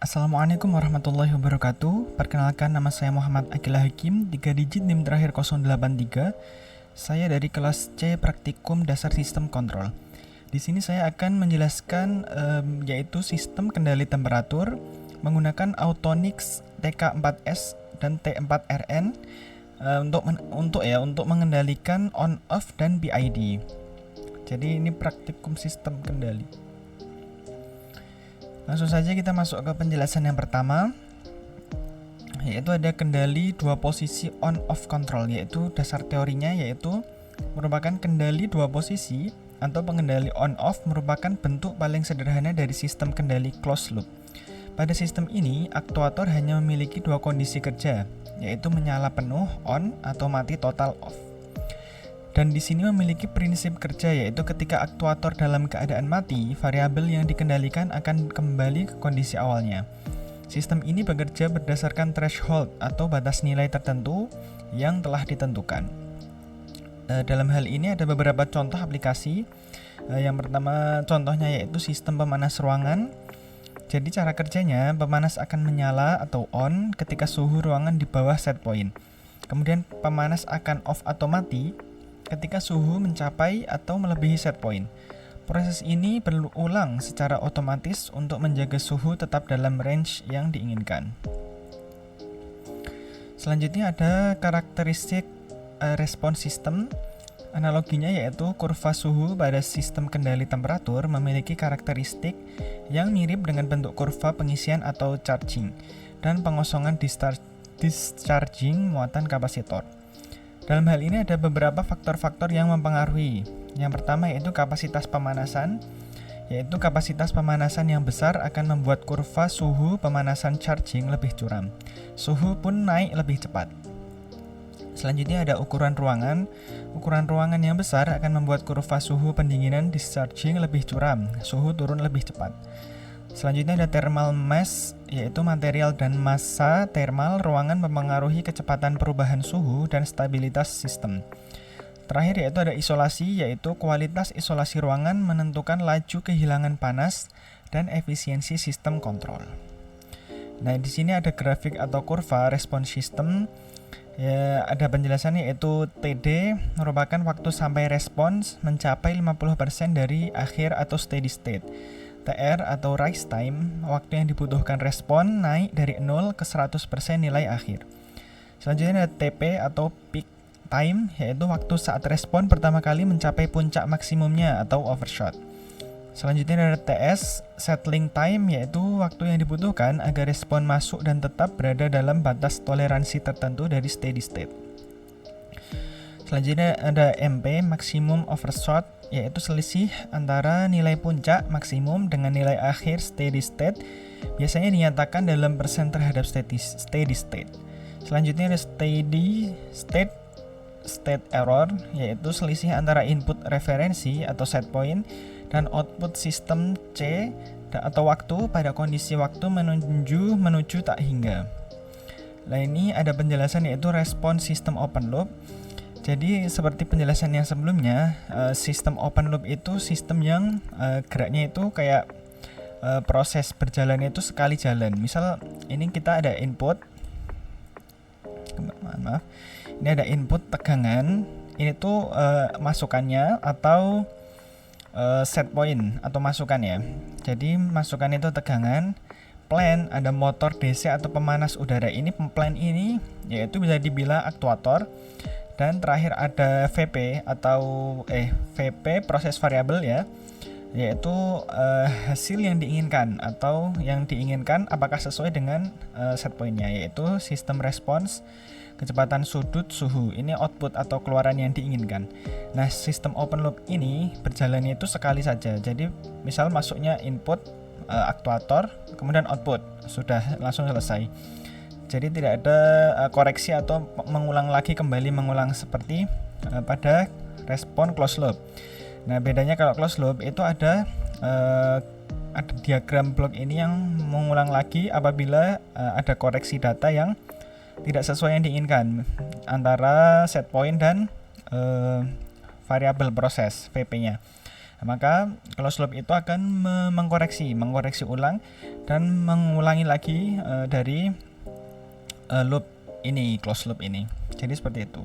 Assalamualaikum warahmatullahi wabarakatuh. Perkenalkan, nama saya Muhammad Akila Hakim, 3 digit NIM terakhir 083. Saya dari kelas C Praktikum Dasar Sistem Kontrol. Di sini saya akan menjelaskan yaitu sistem kendali temperatur menggunakan Autonix TK4S dan T4RN untuk mengendalikan on off dan PID. Jadi ini praktikum sistem kendali. Langsung saja kita masuk ke penjelasan yang pertama, yaitu ada kendali dua posisi on off control, yaitu dasar teorinya yaitu merupakan kendali dua posisi atau pengendali on off merupakan bentuk paling sederhana dari sistem kendali closed loop. Pada sistem ini, aktuator hanya memiliki dua kondisi kerja, yaitu menyala penuh on atau mati total off. Dan di sini memiliki prinsip kerja, yaitu ketika aktuator dalam keadaan mati, variabel yang dikendalikan akan kembali ke kondisi awalnya. Sistem ini bekerja berdasarkan threshold atau batas nilai tertentu yang telah ditentukan. Dalam hal ini ada beberapa contoh aplikasi. Yang pertama contohnya yaitu sistem pemanas ruangan. Jadi cara kerjanya, pemanas akan menyala atau on ketika suhu ruangan di bawah set point. Kemudian pemanas akan off atau mati ketika suhu mencapai atau melebihi set point. Proses ini berulang secara otomatis untuk menjaga suhu tetap dalam range yang diinginkan. Selanjutnya ada karakteristik respons sistem. Analoginya yaitu kurva suhu pada sistem kendali temperatur memiliki karakteristik yang mirip dengan bentuk kurva pengisian atau charging dan pengosongan discharging muatan kapasitor. Dalam hal ini ada beberapa faktor-faktor yang mempengaruhi. Yang pertama yaitu kapasitas pemanasan, yaitu kapasitas pemanasan yang besar akan membuat kurva suhu pemanasan charging lebih curam. Suhu pun naik lebih cepat. Selanjutnya ada ukuran ruangan. Ukuran ruangan yang besar akan membuat kurva suhu pendinginan discharging lebih curam. Suhu turun lebih cepat. Selanjutnya ada thermal mass, yaitu material dan massa thermal ruangan mempengaruhi kecepatan perubahan suhu dan stabilitas sistem. Terakhir yaitu ada isolasi, yaitu kualitas isolasi ruangan menentukan laju kehilangan panas dan efisiensi sistem kontrol. Nah, di sini ada grafik atau kurva respons sistem. Ya, ada penjelasannya yaitu TD merupakan waktu sampai respons mencapai 50% dari akhir atau steady state. TR atau rise time, waktu yang dibutuhkan respon naik dari 0 ke 100% nilai akhir. Selanjutnya ada TP atau peak time, yaitu waktu saat respon pertama kali mencapai puncak maksimumnya atau overshot. Selanjutnya ada TS, settling time, yaitu waktu yang dibutuhkan agar respon masuk dan tetap berada dalam batas toleransi tertentu dari steady state. Selanjutnya ada MP, maximum overshot, yaitu selisih antara nilai puncak maksimum dengan nilai akhir steady state, biasanya dinyatakan dalam persen terhadap steady state. Selanjutnya ada steady state error, yaitu selisih antara input referensi atau set point dan output sistem C atau waktu pada kondisi waktu menuju tak hingga. Nah, ini ada penjelasan yaitu respons sistem open loop. Jadi seperti penjelasan yang sebelumnya, sistem open loop itu sistem yang geraknya itu kayak proses berjalannya itu sekali jalan. Misal ini kita ada input, ini ada input tegangan, ini tuh masukannya atau set point atau masukan ya. Jadi masukan itu tegangan, plan ada motor DC atau pemanas udara. Ini plan ini yaitu bisa dibilang aktuator. Dan terakhir ada VP atau VP proses variabel ya, yaitu hasil yang diinginkan atau yang diinginkan apakah sesuai dengan set pointnya, yaitu sistem respons, kecepatan sudut, suhu. Ini output atau keluaran yang diinginkan. Nah, sistem open loop ini berjalannya itu sekali saja. Jadi misal masuknya input aktuator, kemudian output, sudah langsung selesai. Jadi tidak ada koreksi atau mengulang seperti pada respon closed loop. Nah, bedanya kalau closed loop itu ada diagram blok ini yang mengulang lagi apabila ada koreksi data yang tidak sesuai yang diinginkan antara set point dan variabel proses VP-nya. Nah, maka closed loop itu akan mengkoreksi ulang dan mengulangi lagi dari loop ini, closed loop ini. Jadi seperti itu.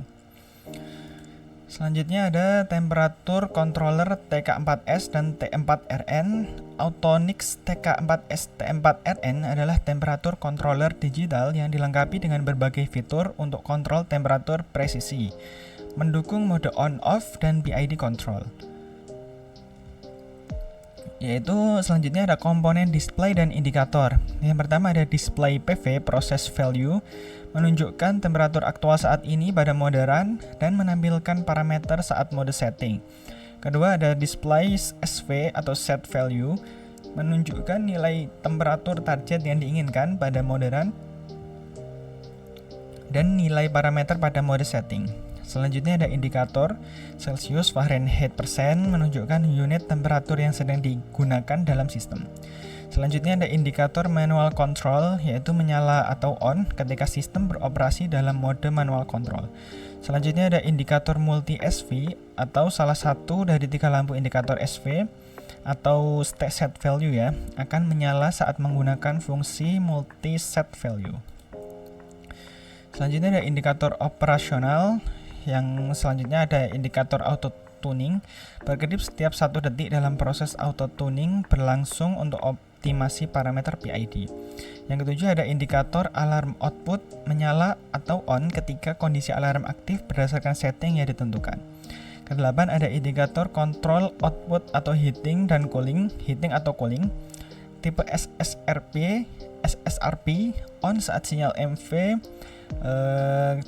Selanjutnya ada temperatur controller TK4S dan T4RN. Autonix TK4S T4RN adalah temperatur controller digital yang dilengkapi dengan berbagai fitur untuk kontrol temperatur presisi, mendukung mode on-off dan PID control. Yaitu selanjutnya ada komponen display dan indikator. Yang pertama ada display PV, process value, menunjukkan temperatur aktual saat ini pada mode run dan menampilkan parameter saat mode setting. Kedua ada display SV atau set value, menunjukkan nilai temperatur target yang diinginkan pada mode run dan nilai parameter pada mode setting. Selanjutnya ada indikator Celsius, Fahrenheit persen, menunjukkan unit temperatur yang sedang digunakan dalam sistem. Selanjutnya ada indikator manual control, yaitu menyala atau on ketika sistem beroperasi dalam mode manual control. Selanjutnya ada indikator multi SV atau salah satu dari 3 lampu indikator SV atau set value ya, akan menyala saat menggunakan fungsi multi set value. Selanjutnya ada indikator operasional. Yang selanjutnya ada indikator auto tuning, berkedip setiap 1 detik dalam proses auto tuning berlangsung untuk optimasi parameter PID. Yang ketujuh ada indikator alarm output, menyala atau on ketika kondisi alarm aktif berdasarkan setting yang ditentukan. Kedelapan ada indikator control output atau heating dan cooling, tipe SSRP on saat sinyal MV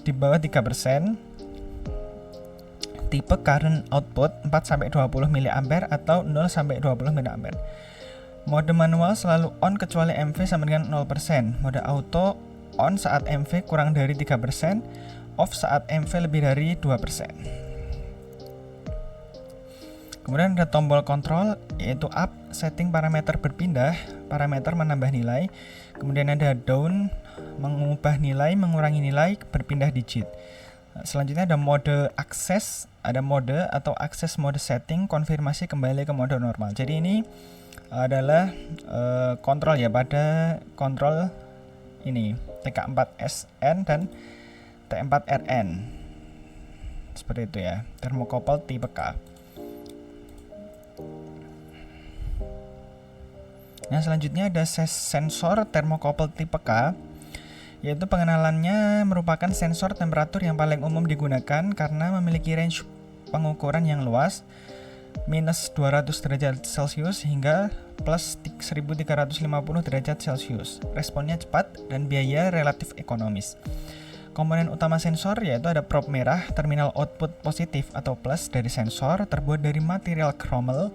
di bawah 3%. Tipe current output 4-20 mA atau 0-20 mA. Mode manual selalu on kecuali MV sama dengan 0%. Mode auto on saat MV kurang dari 3%, off saat MV lebih dari 2%. Kemudian ada tombol kontrol, yaitu up, setting parameter berpindah, parameter menambah nilai. Kemudian ada down, mengubah nilai, mengurangi nilai, berpindah digit. Selanjutnya ada mode akses, ada mode atau akses mode setting, konfirmasi kembali ke mode normal. Jadi ini adalah kontrol ya pada kontrol ini TK4SN dan T4RN. Seperti itu ya, thermocouple tipe K. Nah, selanjutnya ada sensor thermocouple tipe K, yaitu pengenalannya merupakan sensor temperatur yang paling umum digunakan karena memiliki range pengukuran yang luas, minus 200 derajat Celcius hingga plus 1350 derajat Celcius. Responnya cepat dan biaya relatif ekonomis. Komponen utama sensor yaitu ada probe merah, terminal output positif atau plus dari sensor terbuat dari material chromel,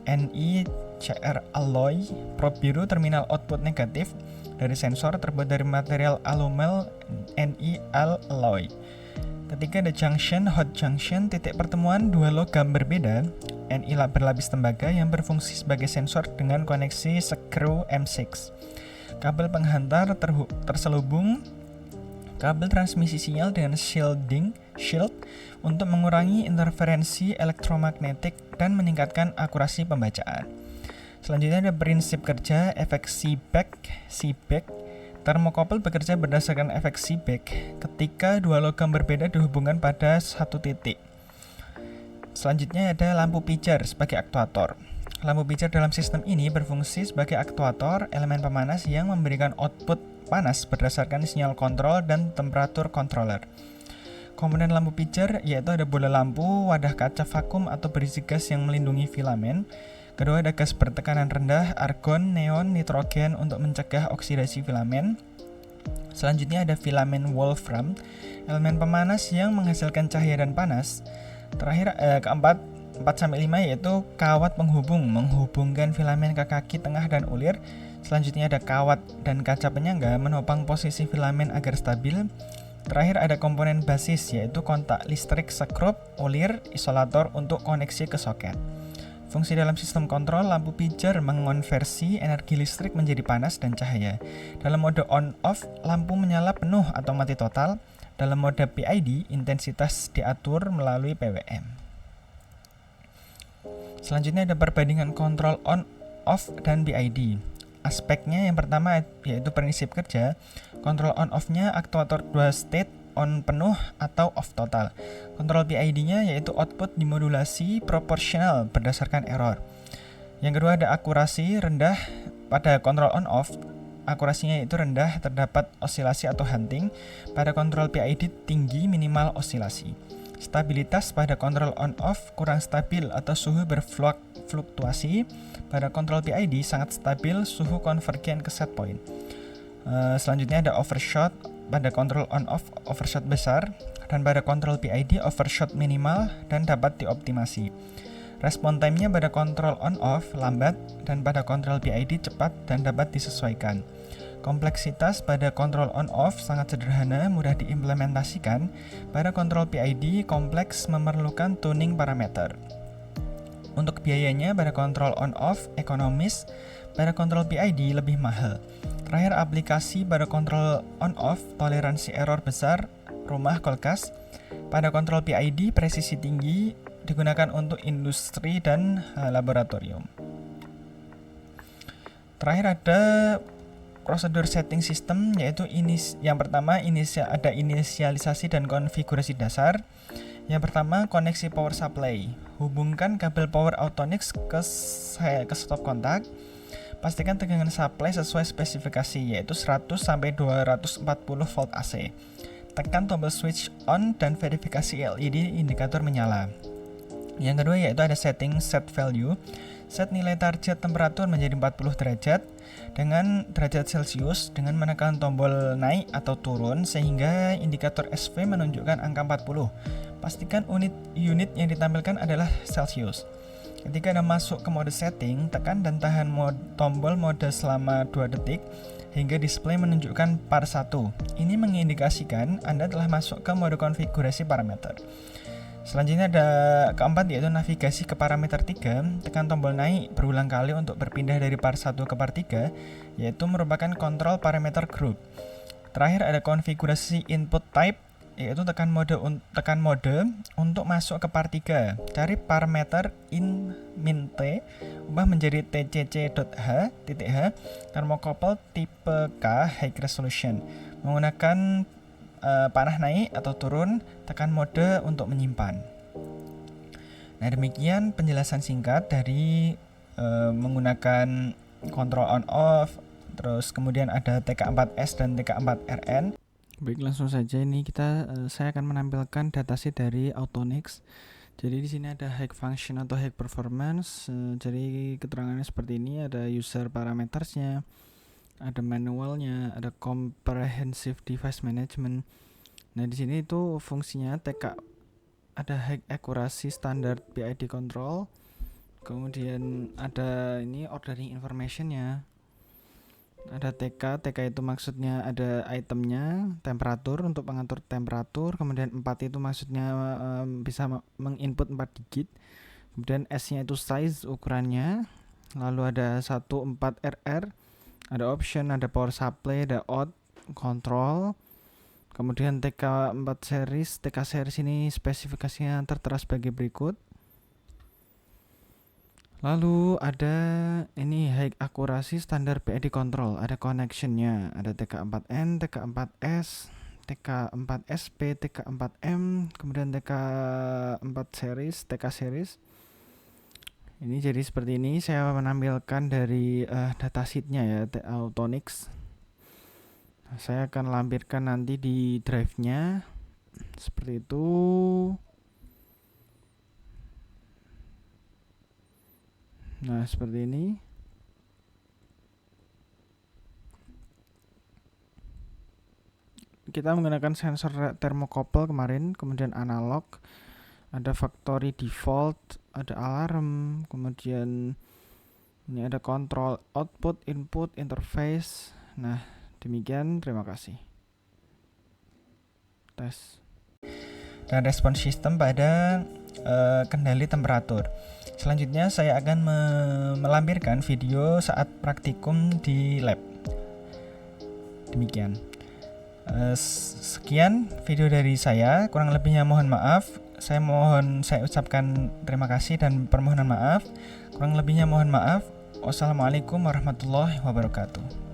NiCr alloy, probe biru, terminal output negatif dari sensor terbuat dari material alumel, Ni-Al alloy. Ketika ada junction, hot junction, titik pertemuan dua logam berbeda, Ni berlapis tembaga yang berfungsi sebagai sensor dengan koneksi screw M6. Kabel penghantar terselubung kabel transmisi sinyal dengan shield untuk mengurangi interferensi elektromagnetik dan meningkatkan akurasi pembacaan. Selanjutnya ada prinsip kerja efek Seebeck. Thermocouple bekerja berdasarkan efek Seebeck ketika dua logam berbeda dihubungkan pada satu titik. Selanjutnya ada lampu pijar sebagai aktuator. Lampu pijar dalam sistem ini berfungsi sebagai aktuator elemen pemanas yang memberikan output panas berdasarkan sinyal kontrol dan temperatur controller. Komponen lampu pijar yaitu ada bola lampu, wadah kaca vakum atau berisi gas yang melindungi filamen. Kedua ada gas bertekanan rendah, argon, neon, nitrogen untuk mencegah oksidasi filamen. Selanjutnya ada filamen wolfram, elemen pemanas yang menghasilkan cahaya dan panas. Terakhir keempat 4-5 yaitu kawat penghubung, menghubungkan filamen ke kaki tengah dan ulir. Selanjutnya ada kawat dan kaca penyangga menopang posisi filamen agar stabil. Terakhir ada komponen basis yaitu kontak listrik, sekrup, ulir, isolator untuk koneksi ke soket. Fungsi dalam sistem kontrol, lampu pijar mengonversi energi listrik menjadi panas dan cahaya. Dalam mode on-off, lampu menyala penuh atau mati total. Dalam mode PID, intensitas diatur melalui PWM. Selanjutnya ada perbandingan kontrol on, off, dan PID. Aspeknya yang pertama yaitu prinsip kerja. Kontrol on off-nya aktuator 2 state, on penuh atau off total. Kontrol PID-nya yaitu output dimodulasi proporsional berdasarkan error. Yang kedua ada akurasi rendah pada kontrol on off. Akurasinya yaitu rendah, terdapat osilasi atau hunting. Pada kontrol PID tinggi, minimal osilasi. Stabilitas pada kontrol on off kurang stabil atau suhu berfluktuasi. Pada kontrol PID sangat stabil, suhu konvergen ke set point. Selanjutnya ada overshot. Pada kontrol on off overshot besar, dan pada kontrol PID overshot minimal dan dapat dioptimasi. Respon time-nya pada kontrol on off lambat, dan pada kontrol PID cepat dan dapat disesuaikan. Kompleksitas pada kontrol on off sangat sederhana, mudah diimplementasikan. Pada kontrol PID kompleks, memerlukan tuning parameter. Untuk biayanya pada kontrol on off ekonomis, pada kontrol PID lebih mahal. Terakhir aplikasi pada kontrol on off, toleransi error besar, rumah, kulkas. Pada kontrol PID presisi tinggi, digunakan untuk industri dan laboratorium. Terakhir ada prosedur setting system, yaitu yang pertama ada inisialisasi dan konfigurasi dasar. Yang pertama, koneksi power supply. Hubungkan kabel power Autonix ke stop kontak. Pastikan tegangan supply sesuai spesifikasi, yaitu 100 sampai 240 volt AC. Tekan tombol switch on dan verifikasi LED indikator menyala. Yang kedua yaitu ada setting set value. Set nilai target temperatur menjadi 40 derajat dengan derajat Celcius dengan menekan tombol naik atau turun sehingga indikator SV menunjukkan angka 40. Pastikan unit yang ditampilkan adalah Celcius. Ketika Anda masuk ke mode setting, tekan dan tahan tombol mode selama 2 detik hingga display menunjukkan par 1. Ini mengindikasikan Anda telah masuk ke mode konfigurasi parameter. Selanjutnya ada keempat yaitu navigasi ke parameter 3. Tekan tombol naik berulang kali untuk berpindah dari par 1 ke par 3, yaitu merupakan kontrol parameter group. Terakhir ada konfigurasi input type, yaitu tekan mode untuk masuk ke par 3. Cari parameter min T, ubah menjadi tcc.h, thermocouple tipe K high resolution. Menggunakan panah naik atau turun, tekan mode untuk menyimpan. Nah, demikian penjelasan singkat dari menggunakan kontrol on off, terus kemudian ada TK4S dan TK4RN. Baik, langsung saja ini saya akan menampilkan datasheet dari Autonix. Jadi di sini ada high function atau high performance. Jadi keterangannya seperti ini, ada user parametersnya, ada manualnya, ada comprehensive device management. Nah, di sini itu fungsinya ada high accuracy standard PID control. Kemudian ada ini ordering informationnya. Ada TK itu maksudnya ada itemnya, temperatur untuk mengatur temperatur. Kemudian 4 itu maksudnya bisa menginput 4 digit. Kemudian S-nya itu size, ukurannya. Lalu ada 14RR, ada option, ada power supply, ada out, control. Kemudian TK series ini spesifikasinya tertera sebagai berikut. Lalu ada ini high accuracy standar PID control, ada connectionnya, ada TK4N, TK4S, TK4SP, TK4M, kemudian TK4 series, TK series. Ini jadi seperti ini, saya menampilkan dari datasheetnya ya, Autonix. Saya akan lampirkan nanti di drive-nya, seperti itu. Nah, seperti ini. Kita menggunakan sensor thermocouple kemarin, kemudian analog, ada factory default, ada alarm, kemudian ini ada kontrol output, input, interface. Nah, demikian, terima kasih. Tes. Dan respon sistem pada kendali temperatur. Selanjutnya saya akan melampirkan video saat praktikum di lab. Demikian. Sekian video dari saya, kurang lebihnya mohon maaf. Saya ucapkan terima kasih dan permohonan maaf. Kurang lebihnya mohon maaf. Wassalamualaikum warahmatullahi wabarakatuh.